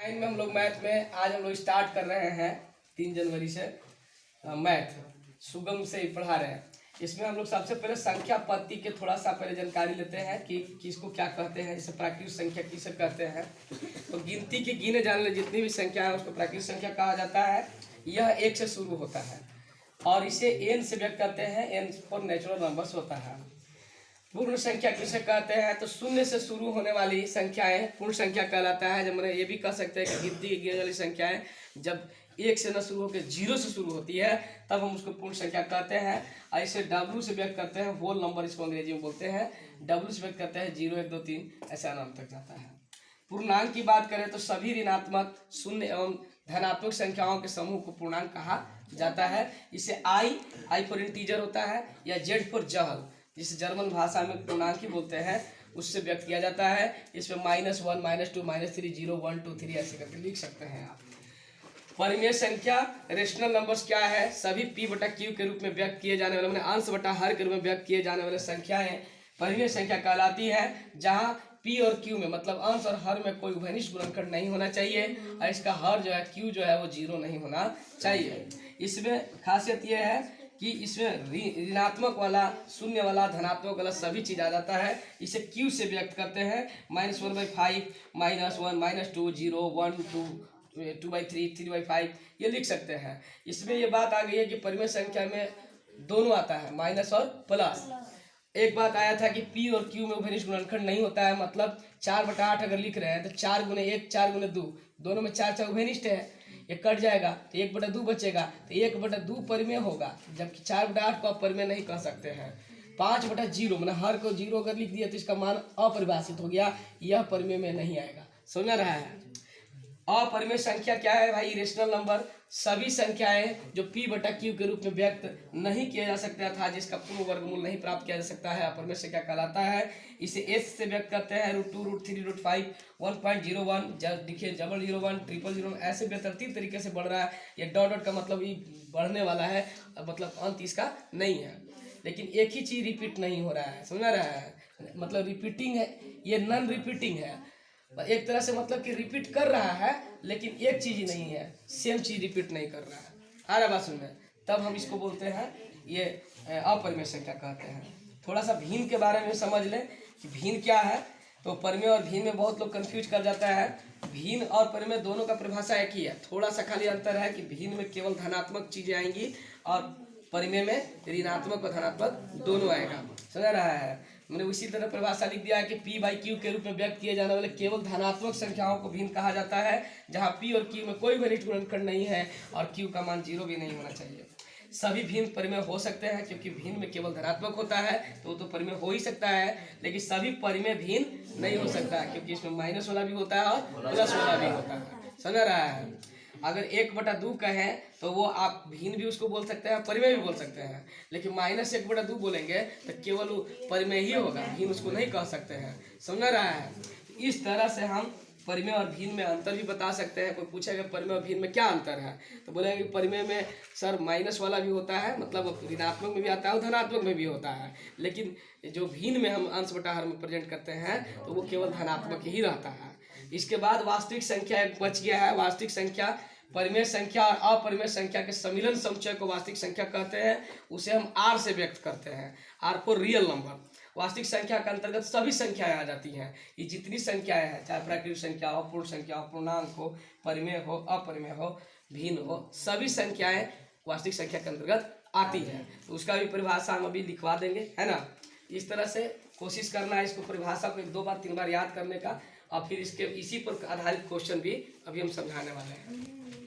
9 में हम लोग मैथ में आज हम लोग स्टार्ट कर रहे हैं 3 जनवरी से मैथ सुगम से ही पढ़ा रहे हैं। इसमें हम लोग सबसे पहले संख्या पत्ती के थोड़ा सा पहले जानकारी लेते हैं कि किसको क्या कहते हैं। जैसे प्राकृतिक संख्या किसे कहते हैं, तो गिनती के गिने जाने वाली जितनी भी संख्या है उसको प्राकृतिक संख्या कहा जाता है। यह 1 से शुरू होता है और इसे n से व्यक्त करते हैं। n फॉर नेचुरल नंबर्स होता है। पूर्ण संख्या किसे कहते हैं, तो शून्य से शुरू होने वाली संख्याएं पूर्ण संख्या कहलाता है। जब मैंने ये भी कह सकते हैं कि गिनती की गिने वाली संख्याएं जब 1 से न शुरू होकर 0 से शुरू होती है तब हम उसको पूर्ण संख्या कहते हैं। ऐसे W से व्यक्त करते हैं, होल नंबर इसको अंग्रेजी में बोलते हैं। W से व्यक्त करते हैं 0 1 2 3 ऐसे अनंत तक जाता है। पूर्णांक की बात करें तो सभी ऋणात्मक शून्य एवं धनात्मक संख्याओं के समूह को पूर्णांक कहा जाता है। इसे I फॉर इंटीजर होता है या Z फॉर जहल, जिसे जर्मन भाषा में पूर्णांक ही बोलते हैं, उससे व्यक्त किया जाता है। इसमें -1 -2 -3 0 1 2 3 ऐसे करके लिख सकते हैं आप। परिमेय संख्या रेशनल नंबर्स क्या है, सभी P बटा Q के रूप में व्यक्त किए जाने वाले अंश बटा हर के रूप में व्यक्त किए जाने वाले संख्याएं परिमेय संख्या कहलाती है। जहां P और Q में मतलब अंश और हर में कोई उभयनिष्ठ गुणनखंड नहीं होना चाहिए और इसका हर जो है Q जो है वो 0 नहीं होना चाहिए। इसमें खासियत यह है कि इसमें ऋणात्मक वाला शून्य वाला धनात्मक वाला सभी चीज आ जाता है। इसे Q से व्यक्त करते हैं। -1/5 -1 -2 0 1 2 2/3 3/5 ये लिख सकते हैं। इसमें ये बात आ गई है कि परिमेय संख्या में दोनों आता है, माइनस और प्लस। एक बात आया था कि P और Q में उभयनिष्ठ गुणनखंड नहीं होता है, मतलब 4/8 अगर लिख रहे हैं तो 4 × 1 4 × 2 दोनों में 4 4 उभयनिष्ठ है, ये कट जाएगा तो 1/2 बचेगा, तो 1/2 परिमेय होगा, जबकि 4/8 को आप परिमेय नहीं कह सकते हैं। 5/0 मतलब हर को 0 अगर लिख दिया तो इसका मान अपरिभाषित हो गया, यह परिमेय में नहीं आएगा। समझ रहा है। अपरिमेय संख्या क्या है भाई, रेशनल नंबर सभी संख्याएं जो P बटा Q के रूप में व्यक्त नहीं किया जा सकता था, जिसका पूर्ण वर्गमूल नहीं प्राप्त किया जा सकता है, अपरिमेय संख्या कहलाता है। इसे S से व्यक्त करते हैं, √2 √3 √5 1.01 देखिए 001 000 ऐसे बेतरतीब तरीके से बढ़ रहा है। ये डॉट का मतलब ये बढ़ने वाला है, मतलब अंत इसका नहीं है। लेकिन एक ही चीज रिपीट नहीं हो रहा है, समझ रहा है, मतलब रिपीटिंग है, ये नॉन रिपीटिंग है। एक तरह से मतलब कि रिपीट कर रहा है लेकिन एक चीज ही नहीं है, सेम चीज रिपीट नहीं कर रहा है। आ रहा बात सुनने, तब हम इसको बोलते हैं ये अपरिमेय संख्या कहते हैं। थोड़ा सा भिन्न के बारे में समझ लें कि भिन्न क्या है। तो परिमेय और भिन्न में बहुत लोग कंफ्यूज कर जाता है। भिन्न और परिमेय दोनों का परिभाषा एक ही है, थोड़ा सा खाली अंतर है कि भिन्न में केवल धनात्मक चीजें आएंगी और परिमेय में ऋणात्मक और धनात्मक दोनों आएगा। समझ रहा है। मैंने उसी तरह परिभाषा लिख दिया है कि P/Q के रूप में व्यक्त किए जाने वाले केवल धनात्मक संख्याओं को भिन्न कहा जाता है, जहां P और Q में कोई उभयनिष्ठ गुणनखंड नहीं है और Q का मान 0 भी नहीं होना चाहिए। सभी भिन्न परिमेय हो सकते हैं, क्योंकि भिन्न में केवल धनात्मक होता है तो वो तो परिमेय हो ही सकता है, लेकिन सभी परिमेय भिन्न नहीं हो सकता है, क्योंकि इसमें माइनस वाला भी होता है और प्लस वाला भी होता है। समझ रहा है। अगर 1/2 कहें तो वो आप भिन्न भी उसको बोल सकते हैं, परिमेय भी बोल सकते हैं, लेकिन -1/2 बोलेंगे तो केवल परिमेय ही होगा, भिन्न उसको नहीं कह सकते हैं। समझ रहा है। इस तरह से हम परिमेय और भिन्न में अंतर भी बता सकते हैं। कोई पूछेगा परिमेय और भिन्न में क्या अंतर है, तो बोलेंगे कि परिमेय में सर माइनस वाला भी होता है, मतलब ऋणात्मक में भी आता है और धनात्मक में भी होता है, लेकिन जो भिन्न में हम अंश बटा हर में प्रेजेंट करते हैं तो वो केवल धनात्मक ही रहता है। इसके बाद वास्तविक संख्या एक बच गया है। वास्तविक संख्या परिमेय संख्या और अपरिमेय संख्या के सम्मिलन समुच्चय को वास्तविक संख्या कहते हैं। उसे हम R से व्यक्त करते हैं, R फॉर रियल नंबर। वास्तविक संख्या के अंतर्गत सभी संख्याएं आ जाती हैं। ये जितनी संख्याएं हैं, चाहे प्राकृतिक संख्या हो, पूर्ण संख्या हो, पूर्णांक हो, परिमेय हो, अपरिमेय हो, भिन्न हो, सभी संख्याएं वास्तविक संख्या के अंतर्गत आती हैं। तो उसका भी परिभाषा हम अभी लिखवा देंगे, है ना। इस तरह से कोशिश करना है इसको परिभाषा को 1 2 बार 3 बार याद करने का, और फिर इसके इसी पर आधारित क्वेश्चन भी अभी हम समझाने वाले हैं।